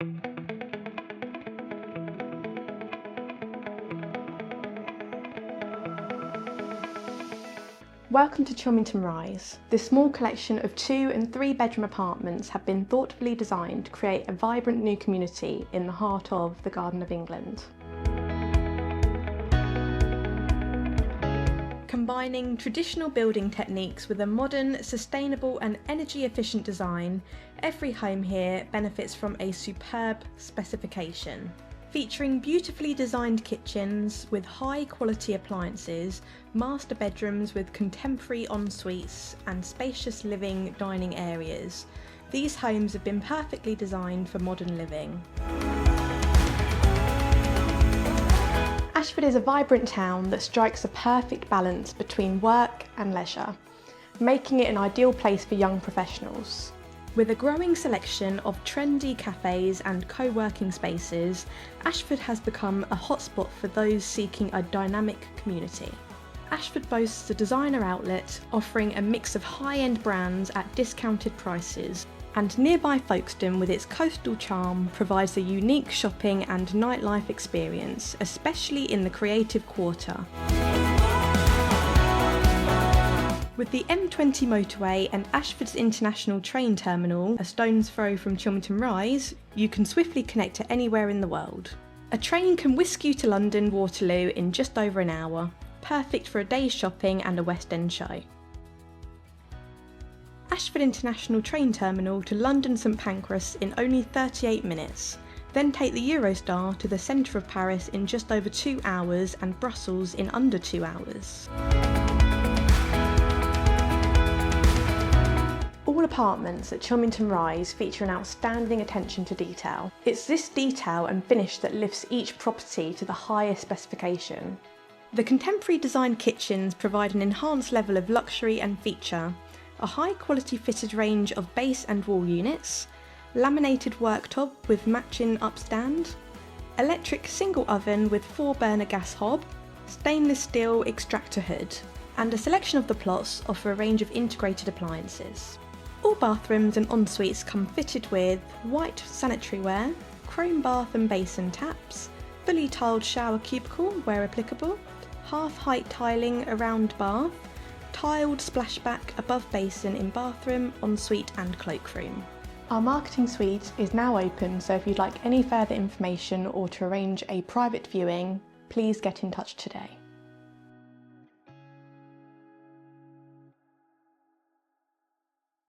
Welcome to Chilmington Rise. This small collection of 2 and 3 bedroom apartments have been thoughtfully designed to create a vibrant new community in the heart of the Garden of England. Combining traditional building techniques with a modern, sustainable and energy efficient design, every home here benefits from a superb specification. Featuring beautifully designed kitchens with high quality appliances, master bedrooms with contemporary en-suites and spacious living dining areas, these homes have been perfectly designed for modern living. Ashford is a vibrant town that strikes a perfect balance between work and leisure, making it an ideal place for young professionals. With a growing selection of trendy cafes and co-working spaces, Ashford has become a hotspot for those seeking a dynamic community. Ashford boasts a designer outlet offering a mix of high-end brands at discounted prices, and nearby Folkestone with its coastal charm provides a unique shopping and nightlife experience, especially in the creative quarter. With the M20 motorway and Ashford's international train terminal a stone's throw from Chilmington Rise, you can swiftly connect to anywhere in the world. A train can whisk you to London Waterloo in just over an hour, perfect for a day's shopping and a West End show. Ashford International Train Terminal to London St Pancras in only 38 minutes. Then take the Eurostar to the centre of Paris in just over 2 hours and Brussels in under 2 hours. All apartments at Chilmington Rise feature an outstanding attention to detail. It's this detail and finish that lifts each property to the highest specification. The contemporary designed kitchens provide an enhanced level of luxury and feature, a high quality fitted range of base and wall units, laminated worktop with matching upstand, electric single oven with 4-burner gas hob, stainless steel extractor hood, and a selection of the plots offer a range of integrated appliances. All bathrooms and en-suites come fitted with white sanitary ware, chrome bath and basin taps, fully tiled shower cubicle where applicable, half-height tiling around bath, tiled splashback above basin in bathroom, ensuite and cloakroom. Our marketing suite is now open, so if you'd like any further information or to arrange a private viewing, please get in touch today.